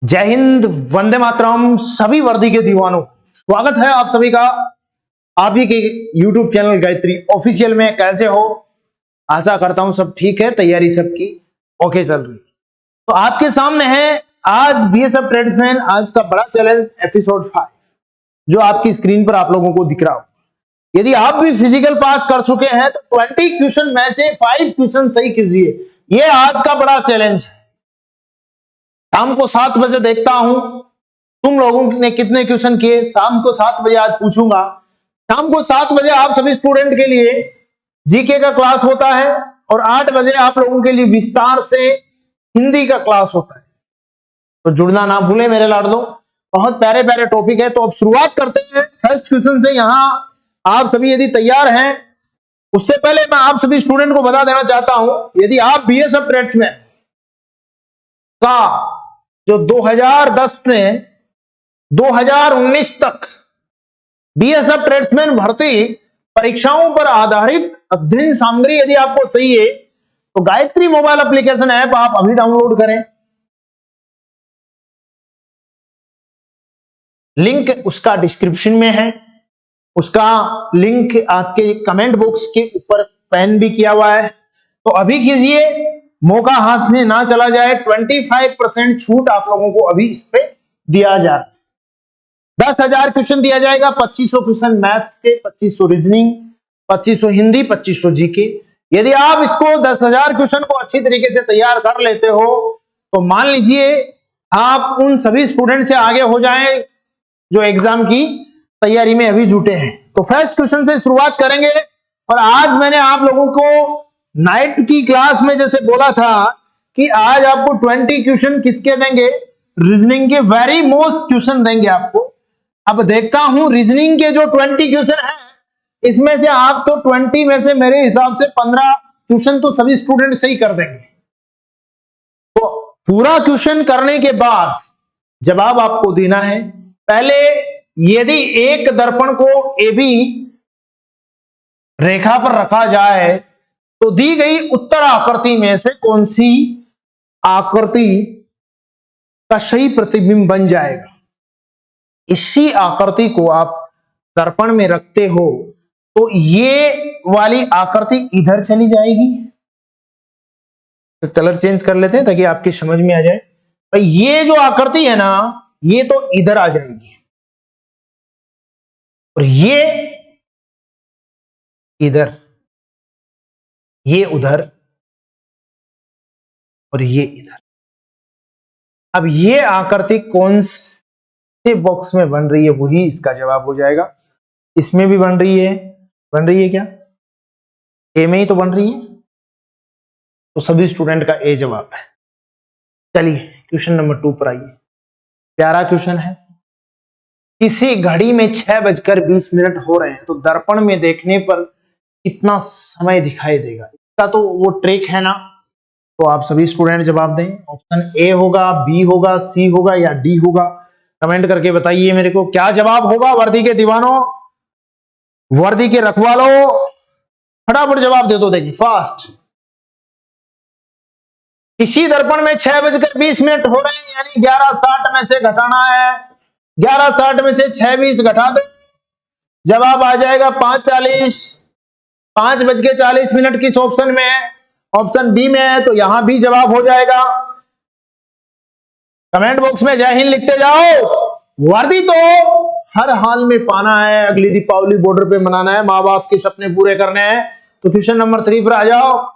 जय हिंद, वंदे मातरम। सभी वर्दी के दीवानों, स्वागत है आप सभी का आप ही के YouTube चैनल गायत्री ऑफिशियल में। कैसे हो? आशा करता हूं सब ठीक है, तैयारी सबकी ओके चल रही है। तो आपके सामने है आज बीएसएफ ट्रेड्समैन, आज का बड़ा चैलेंज एपिसोड 5 जो आपकी स्क्रीन पर आप लोगों को दिख रहा हो। यदि आप भी फिजिकल पास कर चुके हैं तो 20 क्वेश्चन में से 5 क्वेश्चन सही कीजिए। ये आज का बड़ा चैलेंज है। शाम को 7 बजे देखता हूं तुम लोगों ने कितने क्वेश्चन किए। शाम को 7 बजे आज पूछूंगा। शाम को 7 बजे आप सभी स्टूडेंट के लिए जीके का क्लास होता है और 8 बजे आप लोगों के लिए विस्तार से हिंदी का क्लास होता है। तो जुड़ना ना भूलें मेरे लाडलो, बहुत प्यारे प्यारे टॉपिक है। तो अब शुरुआत करते हैं फर्स्ट क्वेश्चन से। यहां आप सभी यदि तैयार हैं, उससे पहले मैं आप सभी स्टूडेंट को बता देना चाहता हूं, यदि आप बीएसएफ ट्रेड्समैन का जो 2010 से 2019 तक बीएसएफ ट्रेड्समैन भर्ती परीक्षाओं पर आधारित अध्ययन सामग्री यदि आपको चाहिए तो गायत्री मोबाइल एप्लीकेशन ऐप आप अभी डाउनलोड करें। लिंक उसका डिस्क्रिप्शन में है, उसका लिंक आपके कमेंट बॉक्स के ऊपर पेन भी किया हुआ है। तो अभी कीजिए, मौका हाथ से ना चला जाए। 25% छूट आप लोगों को अभी इस पे दिया जा रहा है। 10,000 क्वेश्चन दिया जाएगा, 2500 क्वेश्चन मैथ्स के, 2500 रीजनिंग, 2500 हिंदी, 2500 जीके। यदि आप इसको 10,000 क्वेश्चन को अच्छी तरीके से तैयार कर लेते हो तो मान लीजिए आप उन सभी स्टूडेंट से आगे हो जाएं जो एग्जाम की तैयारी में अभी जुटे हैं। तो फर्स्ट क्वेश्चन से शुरुआत करेंगे। और आज मैंने आप लोगों को नाइट की क्लास में जैसे बोला था कि आज आपको 20 क्वेश्चन किसके देंगे, रीजनिंग के वेरी मोस्ट क्वेश्चन देंगे आपको। अब देखता हूं रीजनिंग के जो 20 क्वेश्चन है, इसमें से आपको 20 में से मेरे हिसाब से 15 क्वेश्चन तो सभी स्टूडेंट सही कर देंगे। तो पूरा क्वेश्चन करने के बाद जवाब आपको देना है। पहले यदि एक दर्पण को AB रेखा पर रखा जाए तो दी गई उत्तर आकृति में से कौन सी आकृति का सही प्रतिबिंब बन जाएगा। इसी आकृति को आप दर्पण में रखते हो तो ये वाली आकृति इधर चली जाएगी। तो कलर चेंज कर लेते हैं ताकि आपकी समझ में आ जाए। भाई ये जो आकृति है ना, ये तो इधर आ जाएगी और ये इधर, ये उधर और ये इधर। अब ये आकृति कौन से बॉक्स में बन रही है वही इसका जवाब हो जाएगा। इसमें भी बन रही है क्या? ए में ही तो बन रही है, तो सभी स्टूडेंट का ए जवाब है। चलिए क्वेश्चन नंबर 2 पर आइए। प्यारा क्वेश्चन है। किसी घड़ी में 6:20 हो रहे हैं तो दर्पण में देखने पर कितना समय दिखाई देगा? इसका तो वो ट्रिक है ना, तो आप सभी स्टूडेंट जवाब दें। ऑप्शन ए होगा, बी होगा, सी होगा या डी होगा? कमेंट करके बताइए मेरे को क्या जवाब होगा। वर्दी के दीवानों, वर्दी के रखवालों, फटाफट जवाब दे दो। देखिए फास्ट। किसी दर्पण में 6:20 हो रहे हैं, यानी 11:60 में से घटाना है। 11:60 में से 6:20 घटा दो, जवाब आ जाएगा 5:40। 5:40 किस ऑप्शन में है? ऑप्शन बी में है, तो यहां भी जवाब हो जाएगा। कमेंट बॉक्स में जय हिंद लिखते जाओ। वर्दी तो हर हाल में पाना है, अगली दीपावली बॉर्डर पे मनाना है, माँ बाप के सपने पूरे करने हैं। तो क्वेश्चन नंबर 3 पर आ जाओ।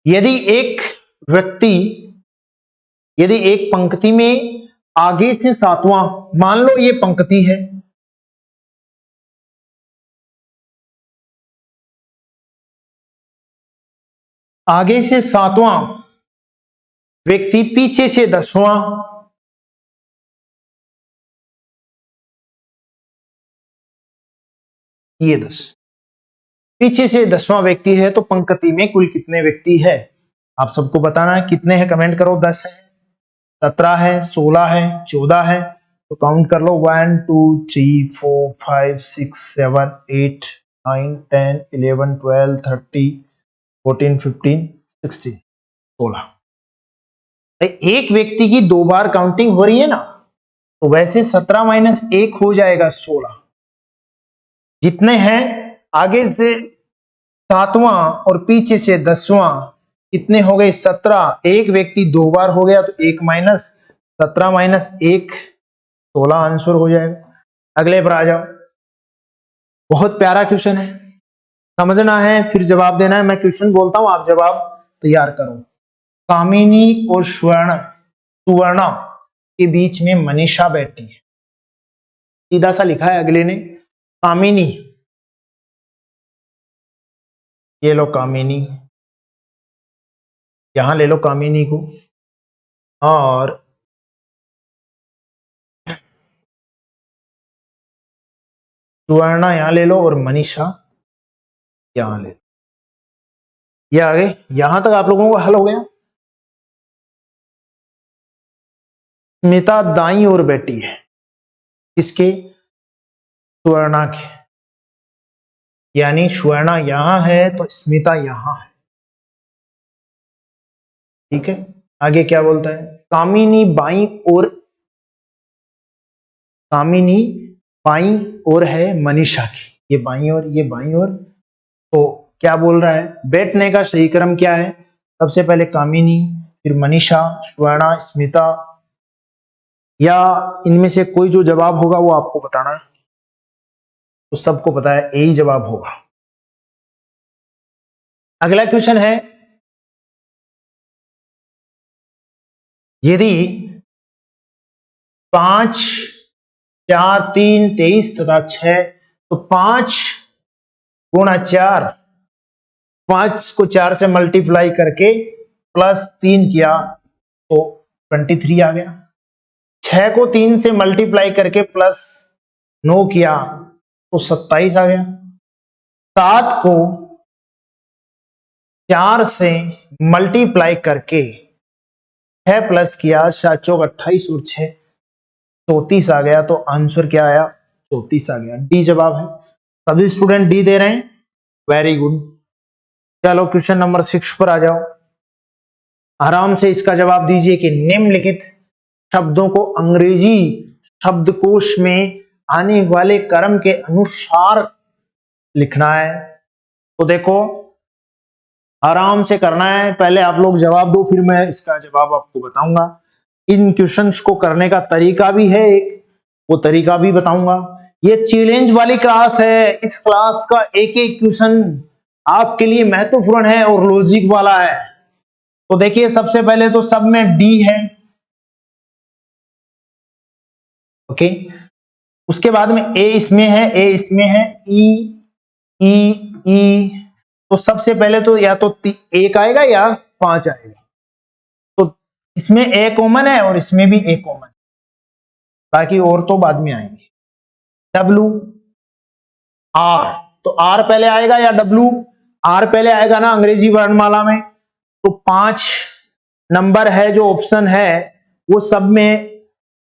यदि एक पंक्ति में आगे से 7वां, मान लो ये पंक्ति है, आगे से 7वां व्यक्ति, पीछे से 10वां, ये 10, पीछे से 10वां व्यक्ति है तो पंक्ति में कुल कितने व्यक्ति है आप सबको बताना है। कितने हैं कमेंट करो। 10 है, 17 है, 16 है, 14 है, तो काउंट कर लो। 1 2 3 4 5 6 7 8 9 10 11 12 13 14 15 16, 16। एक व्यक्ति की 2 बार काउंटिंग हो रही है ना, तो वैसे 17 माइनस 1 हो जाएगा 16। जितने हैं आगे से 7वां और पीछे से 10वां, कितने हो गए 17। एक व्यक्ति 2 बार हो गया तो 1 माइनस 17 माइनस 1 16 आंसर हो जाएगा। अगले पर आ जाओ। बहुत प्यारा क्वेश्चन है, समझना है फिर जवाब देना है। मैं क्वेश्चन बोलता हूं, आप जवाब तैयार करो। कामिनी और सुवर्णा के बीच में मनीषा बैठी है। सीधा सा लिखा है अगले ने, कामिनी, ये लो कामिनी, यहां ले लो कामिनी को, और सुवर्णा यहां ले लो और मनीषा यहां ले लो। ये आगे यहां तक आप लोगों को हल हो गया। स्मिता दाई ओर बैठी है, किसके? सुवर्णा के, यानी सुवर्णा यहां है तो स्मिता यहां है। ठीक है, आगे क्या बोलता है? कामिनी बाई और है मनीषा की, ये बाई और ये बाई और। तो क्या बोल रहा है? बैठने का सही क्रम क्या है? सबसे पहले कामिनी, फिर मनीषा, स्वर्णा, स्मिता, या इनमें से कोई जो जवाब होगा वो आपको बताना है। तो सबको पता है यही जवाब होगा। अगला क्वेश्चन है, यदि 5 4 3 23 तथा 6, तो 5 गुणा 4, 5 को 4 से मल्टीप्लाई करके प्लस 3 किया तो 23 आ गया। 6 को 3 से मल्टीप्लाई करके प्लस 9 किया तो 27 आ गया। 7 को 4 से मल्टीप्लाई करके 6 प्लस किया, 7 चौक 28 और 6 34 आ गया। तो आंसर क्या आया? 34 आ गया। डी जवाब है। सभी स्टूडेंट डी दे रहे हैं, वेरी गुड। चलो क्वेश्चन नंबर 6 पर आ जाओ। आराम से इसका जवाब दीजिए कि निम्नलिखित शब्दों को अंग्रेजी शब्दकोश में आने वाले क्रम के अनुसार लिखना है। तो देखो आराम से करना है, पहले आप लोग जवाब दो, फिर मैं इसका जवाब आपको बताऊंगा। इन क्वेश्चंस को करने का तरीका भी है एक, वो तरीका भी बताऊंगा। ये चैलेंज वाली क्लास है, इस क्लास का एक एक क्वेश्चन आपके लिए महत्वपूर्ण है और लॉजिक वाला है। तो देखिए सबसे पहले तो सब में डी है, ओके। उसके बाद में ए इसमें है, ए इसमें है, ई ई ई। तो सबसे पहले तो या तो 1 आएगा या 5 आएगा। तो इसमें ए कॉमन है और इसमें भी ए कॉमन है, बाकी और तो बाद में आएंगे। डब्लू आर, तो आर पहले आएगा या डब्लू? आर पहले आएगा ना अंग्रेजी वर्णमाला में। तो 5 नंबर है जो ऑप्शन है वो सब में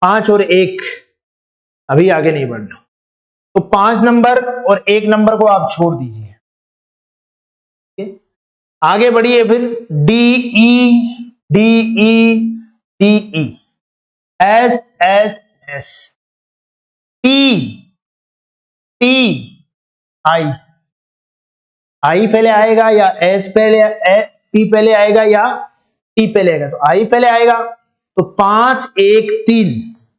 5 और 1, अभी आगे नहीं बढ़ना। तो 5 नंबर और 1 नंबर को आप छोड़ दीजिए, आगे बढ़िए। फिर D E D E D E, S S S, T T I, I पहले आएगा या एस पहले, पी पहले आएगा या टी पहले आएगा? तो आई पहले आएगा। तो 5 1 3,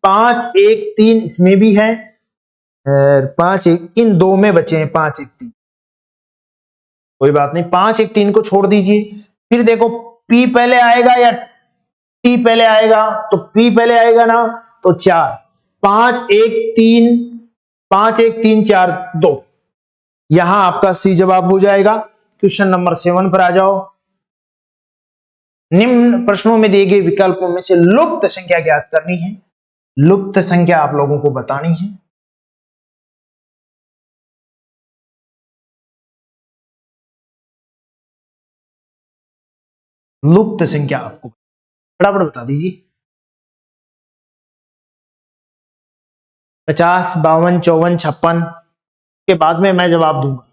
5 1 3 इसमें भी है, 5 1 इन दो में बचे हैं, 5 1 3, कोई बात नहीं, 5 1 3 को छोड़ दीजिए। फिर देखो पी पहले आएगा या टी पहले आएगा? तो पी पहले आएगा ना, तो 4, 5 1 3, 5 1 3 4 2, यहां आपका सी जवाब हो जाएगा। क्वेश्चन नंबर 7 पर आ जाओ। निम्न प्रश्नों में दिए गए विकल्पों में से लुप्त संख्या ज्ञात करनी है। लुप्त संख्या आप लोगों को बतानी है। लुप्त संख्या आपको फटाफट बता दीजिए। 50 52 54 56 के बाद में मैं जवाब दूंगा।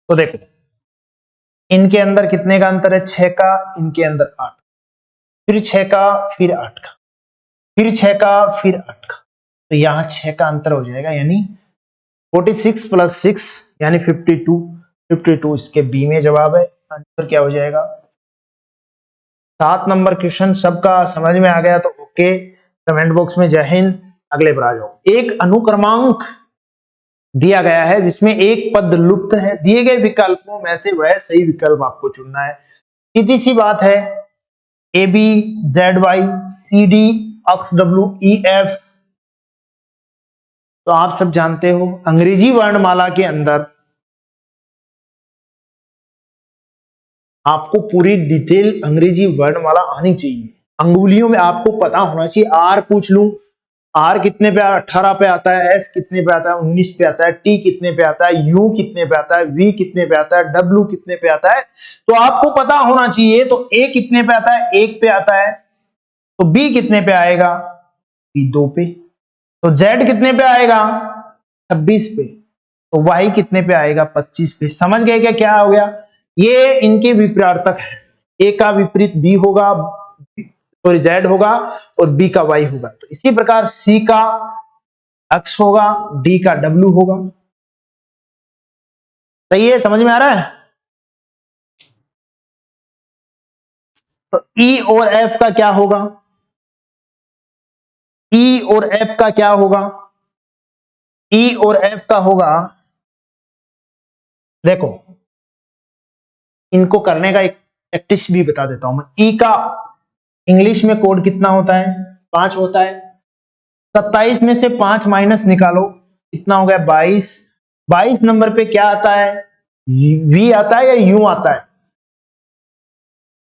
तो देखो इनके अंदर कितने का अंतर है? 6 का, इनके अंदर 8। फिर 6 का, फिर 8 का, फिर 6 का, फिर 8 का, तो यहां 6 का अंतर हो जाएगा, यानी 46 प्लस 6 यानी 52। 52 इसके बी में जवाब है। आंसर क्या हो जाएगा? 7 नंबर क्वेश्चन सबका समझ में आ गया तो ओके, कमेंट बॉक्स में जय हिंद। अगले पर आ जाओ। एक अनुक्रमांक दिया गया है जिसमें एक पद लुप्त है, दिए गए विकल्पों में से वह सही विकल्प आपको चुनना है। सीधी सी बात है, A B Z Y C D X W E F, तो आप सब जानते हो अंग्रेजी वर्णमाला के अंदर आपको पूरी डिटेल अंग्रेजी वर्णमाला आनी चाहिए। अंगुलियों में आपको पता होना चाहिए। आर पूछ लूं, आर कितने पे 18 पे आता है, एस कितने पे आता है 19 पे आता है, टी कितने पे आता है, यू कितने पे आता है, वी कितने पे आता है, डब्ल्यू कितने पे आता है, तो आपको पता होना चाहिए। तो ए कितने पे आता है? 1 पे आता है। तो बी कितने पे आएगा? बी 2 पे। तो जेड कितने पे आएगा? 26 पे। तो वाई कितने पे आएगा? 25 पे। समझ गए क्या क्या हो गया? ये इनके विपरीतार्थक है। ए का विपरीत बी होगा, सॉरी जेड होगा, और बी का वाई होगा। तो इसी प्रकार सी का एक्स होगा, डी का डब्ल्यू होगा। सही है? समझ में आ रहा है? तो ई और एफ का क्या होगा? ई और एफ का क्या होगा? ई और एफ का होगा, देखो इनको करने का एक प्रैक्टिस भी बता देता हूं मैं। ई का इंग्लिश में कोड कितना होता है? 5 होता है। 27 में से 5 माइनस निकालो, कितना हो गया? 22। 22 नंबर पे क्या आता है? वी आता है या यू आता है?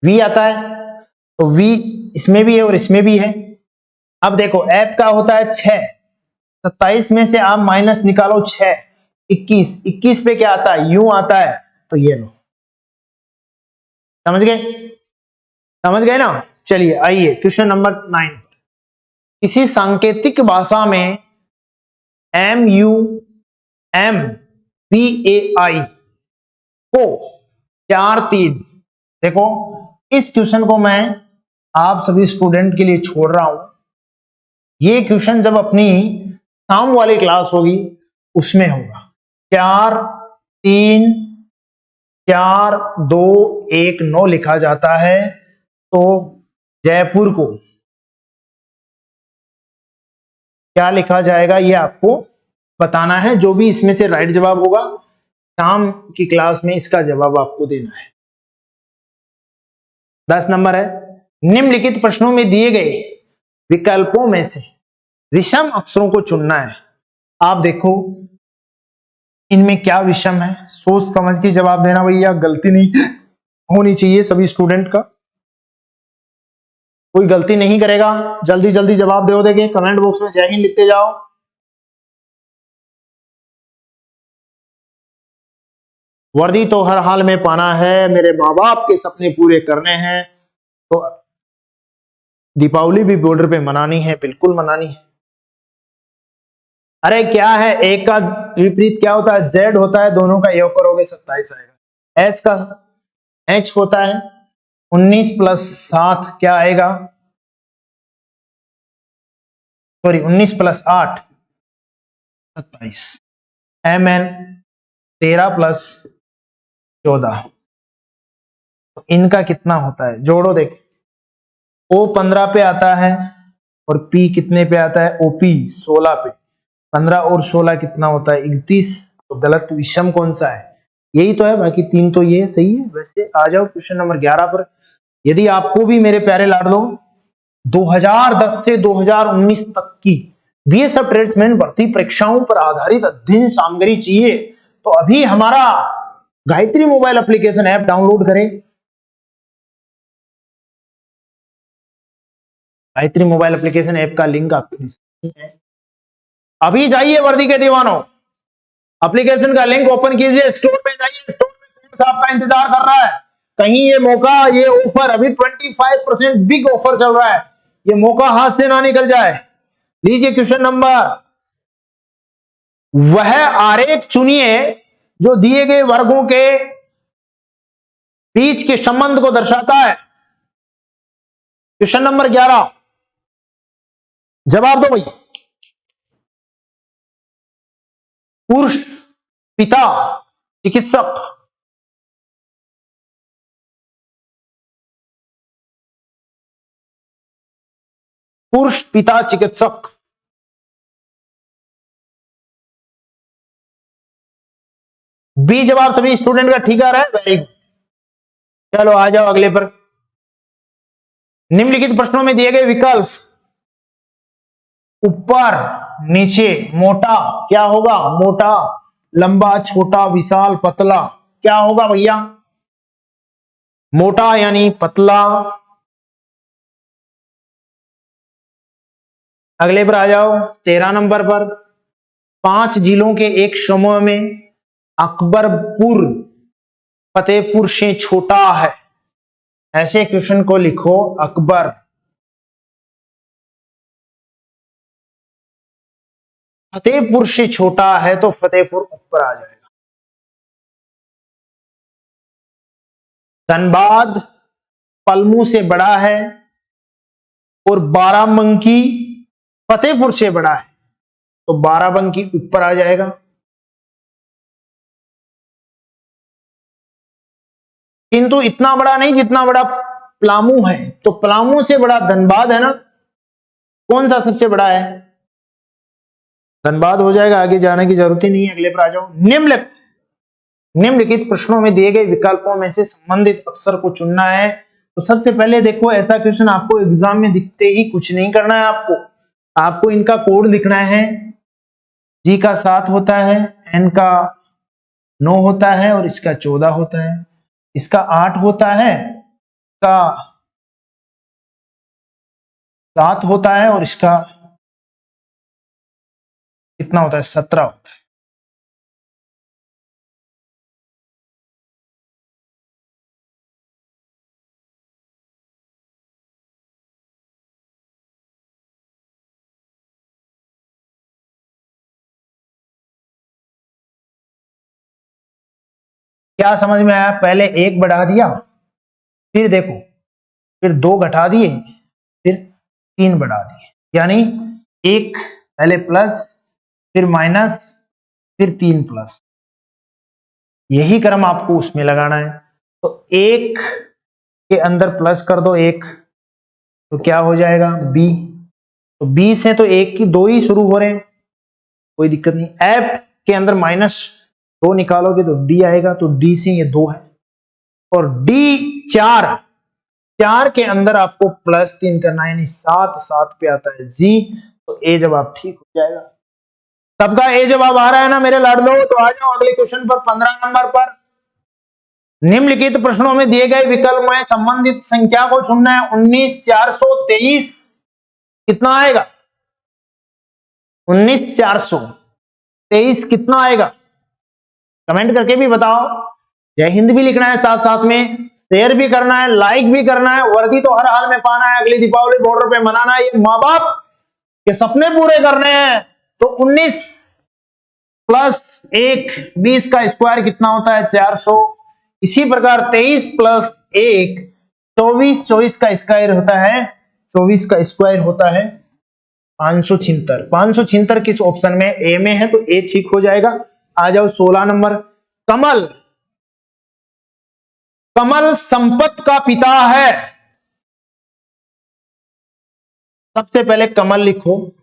वी आता है। तो वी इसमें भी है और इसमें भी है। अब देखो एफ का होता है 6, 27 में से आप माइनस निकालो 6, 21। 21 पे क्या आता है? यू आता है। तो ये लो, समझ गए? समझ गए ना? चलिए आइए क्वेश्चन नंबर 9। किसी सांकेतिक भाषा में M U M P A I को 4 3, देखो इस क्वेश्चन को मैं आप सभी स्टूडेंट के लिए छोड़ रहा हूं। ये क्वेश्चन जब अपनी शाम वाली क्लास होगी उसमें होगा। 4 3 4 2 1 9 लिखा जाता है। तो जयपुर को क्या लिखा जाएगा ये आपको बताना है। जो भी इसमें से राइट जवाब होगा शाम की क्लास में इसका जवाब आपको देना है। 10 नंबर है, निम्नलिखित प्रश्नों में दिए गए विकल्पों में से विषम अक्षरों को चुनना है। आप देखो इनमें क्या विषम है, सोच समझ के जवाब देना भैया, गलती नहीं होनी चाहिए सभी स्टूडेंट का। कोई गलती नहीं करेगा, जल्दी जल्दी जवाब दे देंगे। कमेंट बॉक्स में जय हिंद लिखते जाओ। वर्दी तो हर हाल में पाना है, मेरे माँ बाप के सपने पूरे करने हैं, तो दीपावली भी बॉर्डर पे मनानी है, बिल्कुल मनानी है। अरे क्या है, एक का विपरीत क्या होता है? जेड होता है, दोनों का योग करोगे 27 आएगा। एस का एच होता है, 19 प्लस 7 क्या आएगा? Sorry 19 plus 8 27। M N 13 plus 14, तो इनका कितना होता है? जोड़ो देख। ओ 15 पे आता है और पी कितने पे आता है? ओपी 16 पे। 15 और 16 कितना होता है? 31। तो गलत विषम कौन सा है? यही तो है, बाकी 3 तो ये सही है। वैसे आ जाओ क्वेश्चन नंबर 11 पर। यदि आपको भी मेरे प्यारे लाडलो 2010 से 2019 तक की बीएसएफ ट्रेड्समैन भर्ती परीक्षाओं पर आधारित अध्ययन सामग्री चाहिए तो अभी हमारा Gayatri mobile application app download करें। गायत्री मोबाइल एप्लीकेशन ऐप का लिंक आपके डिस्क्रिप्शन में है। अभी जाइए वर्दी के दीवानों, एप्लीकेशन का लिंक ओपन कीजिए, स्टोर पे जाइए, स्टोर में कोर्स आपका इंतजार कर रहा है। कहीं ये मौका, ये ऑफर अभी 25% बिग ऑफर चल रहा है, ये मौका हाथ से ना निकल जाए। लीजिए क्वेश्चन नंबर, वह आरेख चुनिए जो दिए गए वर्गों के बीच के संबंध को दर्शाता है। क्वेश्चन नंबर 11, जवाब दो भैया। पुरुष पिता चिकित्सक, पुरुष पिता चिकित्सक। बी जवाब सभी स्टूडेंट का ठीक आ रहा है, वेरी गुड। चलो आ जाओ अगले पर। निम्नलिखित प्रश्नों में दिए गए विकल्प ऊपर नीचे मोटा क्या होगा? मोटा, लंबा, छोटा, विशाल, पतला, क्या होगा भैया? मोटा यानी पतला। अगले पर आ जाओ 13 नंबर पर। 5 जिलों के एक समूह में अकबरपुर फतेहपुर से छोटा है, ऐसे क्वेश्चन को लिखो। अकबर फतेहपुर से छोटा है तो फतेहपुर ऊपर आ जाएगा। धनबाद पलमू से बड़ा है और बाराबंकी फतेहपुर से बड़ा है तो बाराबंकी ऊपर आ जाएगा। किंतु इतना बड़ा नहीं जितना बड़ा पलामू है, तो पलामू से बड़ा धनबाद है ना। कौन सा सबसे बड़ा है? धनबाद हो जाएगा, आगे जाने की जरूरत ही नहीं है। अगले पर आ जाओ। निम्नलिखित प्रश्नों में दिए गए विकल्पों में से संबंधित अक्षर को चुनना है। तो सबसे पहले देखो, ऐसा क्वेश्चन आपको एग्जाम में दिखते ही कुछ नहीं करना है, आपको इनका कोड लिखना है। जी का 7 होता है, एन का 9 होता है और इसका 14 होता है, इसका 8 होता है, इसका 7 होता है और इसका कितना होता है? 17 होता है। क्या समझ में आया? पहले 1 बढ़ा दिया, फिर देखो, फिर 2 घटा दिए, फिर 3 बढ़ा दिए, यानी 1 पहले प्लस, फिर माइनस, फिर 3 प्लस। यही क्रम आपको उसमें लगाना है। तो 1 के अंदर प्लस कर दो 1, तो क्या हो जाएगा? बी। तो बी से तो 1 की 2 ही शुरू हो रहे हैं, कोई दिक्कत नहीं। एफ के अंदर -2 निकालोगे तो डी आएगा, तो डी से ये 2 है। और डी 4 के अंदर आपको +3 करना है, यानी 7 पे आता है जी। तो ए जवाब ठीक हो जाएगा। सबका ए जवाब आ रहा है ना मेरे लाडलो? तो आ जाओ अगले क्वेश्चन पर, 15 नंबर पर। निम्नलिखित प्रश्नों में दिए गए विकल्प में संबंधित संख्या को चुनना है। 19,423 कितना आएगा? 19,423 कितना आएगा? कमेंट करके भी बताओ। जय हिंद भी लिखना है, साथ साथ में शेयर भी करना है, लाइक भी करना है। वर्दी तो हर हाल में पाना है, अगली दीपावली बॉर्डर पे मनाना है, ये माँ बाप के सपने पूरे करने हैं। तो 19 + 1 20 का स्क्वायर कितना होता है? 400। इसी प्रकार 23 + 1 24, 24 का स्क्वायर होता है, 24 का स्क्वायर होता है 576। 576 किस ऑप्शन में? ए में है, तो ए ठीक हो जाएगा। आ जाओ 16 नंबर। कमल संपत का पिता है। सबसे पहले कमल लिखो।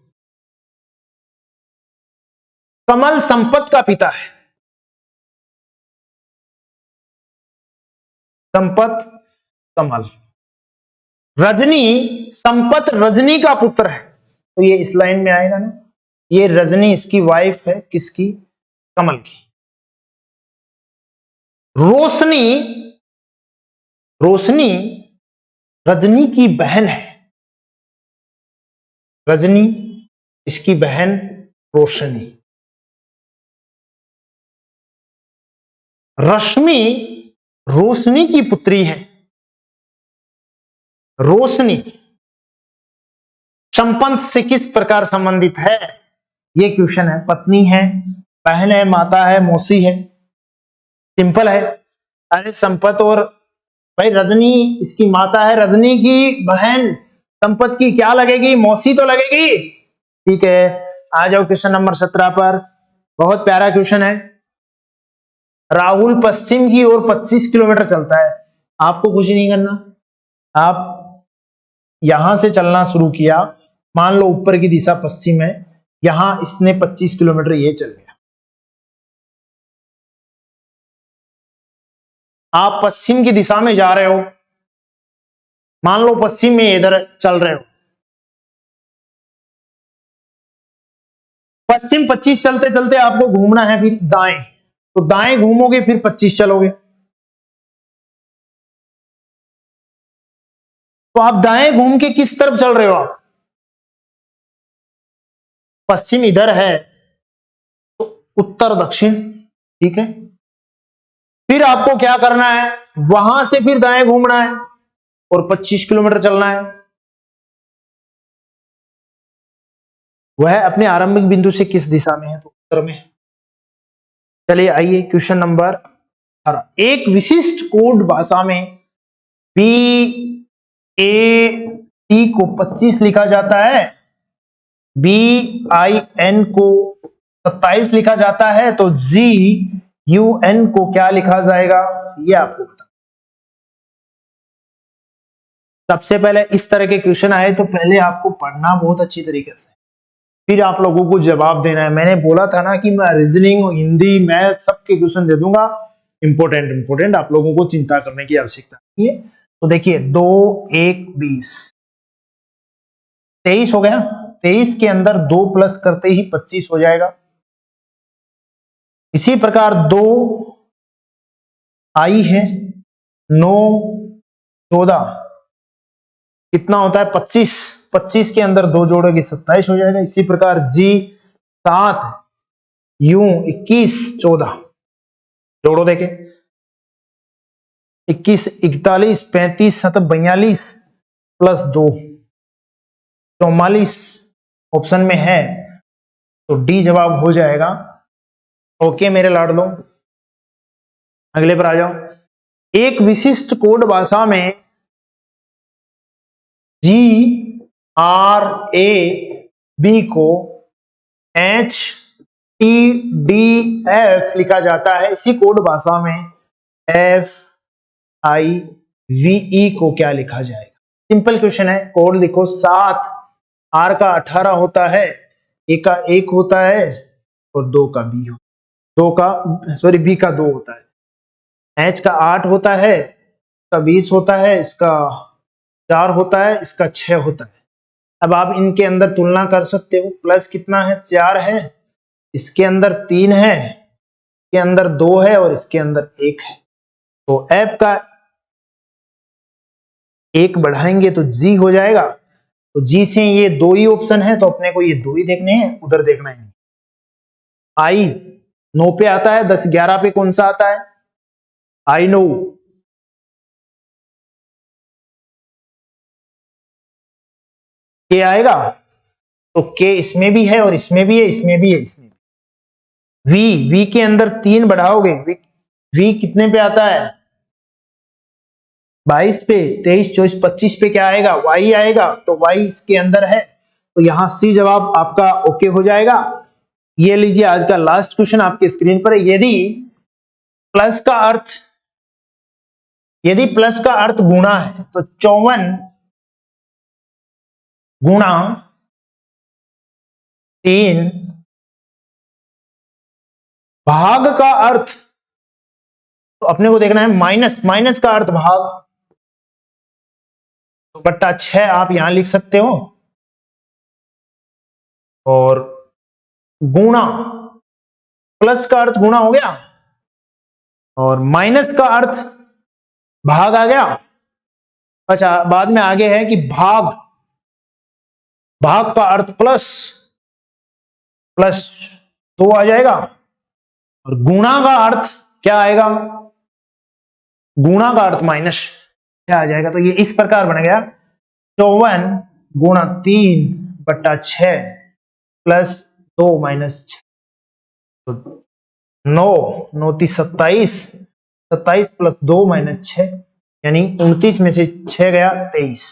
कमल संपत का पिता है। संपत कमल। रजनी संपत रजनी का पुत्र है, तो ये इस लाइन में आएगा ना। ये रजनी इसकी वाइफ है, किसकी? कमल की। रोशनी रजनी की बहन है। रजनी इसकी बहन रोशनी। रश्मि रोशनी की पुत्री है। रोशनी संपत से किस प्रकार संबंधित है? ये क्वेश्चन है। पत्नी है, बहन है, माता है, मौसी है, सिंपल है। अरे संपत और भाई रजनी इसकी माता है, रजनी की बहन संपत्ति की क्या लगेगी, मौसी तो लगेगी। ठीक है, आ जाओ क्वेश्चन नंबर 17 पर। बहुत प्यारा क्वेश्चन है। राहुल पश्चिम की ओर 25 किलोमीटर चलता है। आपको कुछ नहीं करना, आप यहां से चलना शुरू किया, मान लो ऊपर की दिशा पश्चिम है, यहां इसने 25 किलोमीटर ये चल गया। आप पश्चिम की दिशा में जा रहे हो, मान लो पश्चिम में इधर चल रहे हो, पश्चिम 25 चलते चलते आपको घूमना है फिर दाएं, तो दाएं घूमोगे फिर 25 चलोगे। तो आप दाएं घूम के किस तरफ चल रहे हो, आप पश्चिम इधर है तो उत्तर दक्षिण। ठीक है, फिर आपको क्या करना है, वहां से फिर दाएं घूमना है और 25 किलोमीटर चलना है। वह अपने आरंभिक बिंदु से किस दिशा में है, तो उत्तर में। चलिए आइए क्वेश्चन नंबर 18। एक विशिष्ट कोड भाषा में BAT को 25 लिखा जाता है, BIN को 27 लिखा जाता है, तो GUN को क्या लिखा जाएगा, ये आपको बता। सबसे पहले इस तरह के क्वेश्चन आए तो पहले आपको पढ़ना बहुत अच्छी तरीके से, फिर आप लोगों को जवाब देना है। मैंने बोला था ना कि मैं रीजनिंग, हिंदी, मैथ सबके क्वेश्चन दे दूंगा, इंपोर्टेंट, आप लोगों को चिंता करने की आवश्यकता नहीं है। तो देखिए 2 1 20 23 हो गया, 23 के अंदर 2 प्लस करते ही 25 हो जाएगा। इसी प्रकार 2 आई है, 9 14 कितना होता है 25, 25 के अंदर 2 जोड़ोगे 27 हो जाएगा। इसी प्रकार G 7 U 21 14 जोड़ो, देखे 21 41 35 7 42 प्लस 2 44 ऑप्शन में है, तो डी जवाब हो जाएगा। ओके मेरे लाडलो, अगले पर आ जाओ। एक विशिष्ट कोड भाषा में GRAB को HTDF लिखा जाता है। इसी कोड भाषा में FIVE को क्या लिखा जाएगा। सिंपल क्वेश्चन है, कोड लिखो 7 R का 18 होता है, A का 1 होता है और 2 का B हो, B का 2 होता है, H का 8 होता है, इसका 20 होता है, इसका 4 होता है, इसका 6 होता है। अब आप इनके अंदर तुलना कर सकते हो, प्लस कितना है 4 है, इसके अंदर 3 है, इसके अंदर 2 है और इसके अंदर 1 है। तो F का 1 बढ़ाएंगे तो G हो जाएगा। तो G से ये 2 ही ऑप्शन है, तो अपने को ये 2 ही देखने हैं, उधर देखना है। I 9 पे आता है, 10 11 पे कौन सा आता है, I know K आएगा, तो K इसमें भी है और इसमें भी है, इसमें भी है, इसमें भी। V के अंदर 3 बढ़ाओगे, V कितने पे आता है 22 पे, 23 24 25 पे क्या आएगा, Y आएगा, तो Y इसके अंदर है, तो यहां C जवाब आपका ओके हो जाएगा। ये लीजिए आज का लास्ट क्वेश्चन आपके स्क्रीन पर है। यदि प्लस का अर्थ गुणा है, तो 54 गुणा 3 भाग का अर्थ, तो अपने को देखना है माइनस का अर्थ भाग, तो बट्टा 6 आप यहां लिख सकते हो, और गुणा, प्लस का अर्थ गुणा हो गया और माइनस का अर्थ भाग आ गया। अच्छा, बाद में आगे है कि भाग का अर्थ प्लस 2 आ जाएगा, और गुणा का अर्थ क्या आएगा, गुणा का अर्थ माइनस क्या आ जाएगा। तो ये इस प्रकार बन गया 54 गुणा 3 बट्टा 6 प्लस 2 माइनस 6, तो 9 9 30 27 27 प्लस 2 माइनस 6, यानी 29 में से 6 गया 23।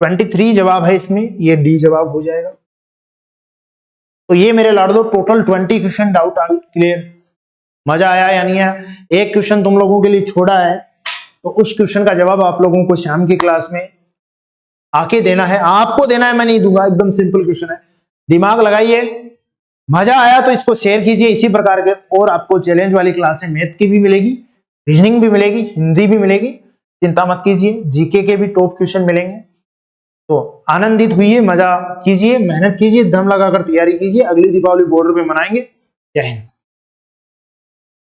23 जवाब है इसमें, ये डी जवाब हो जाएगा। तो ये मेरे लाडो टोटल 20 क्वेश्चन डाउट आल क्लियर। मजा आया या नहीं आया? एक क्वेश्चन तुम लोगों के लिए छोड़ा है, तो उस क्वेश्चन का जवाब आप लोगों को शाम की क्लास में आके देना है। आपको देना है, मैं नहीं दूंगा, एकदम सिंपल क्वेश्चन है, दिमाग लगाइए। मजा आया तो इसको शेयर कीजिए इसी प्रकार के, और आपको चैलेंज वाली क्लासें मैथ की भी मिलेगी, रीजनिंग भी मिलेगी, हिंदी भी मिलेगी, चिंता मत कीजिए, जीके के भी टॉप क्वेश्चन मिलेंगे। तो आनंदित हुइए, मजा कीजिए, मेहनत कीजिए, दम लगाकर तैयारी कीजिए, अगली दीपावली बॉर्डर पे मनाएंगे। जय हिंद।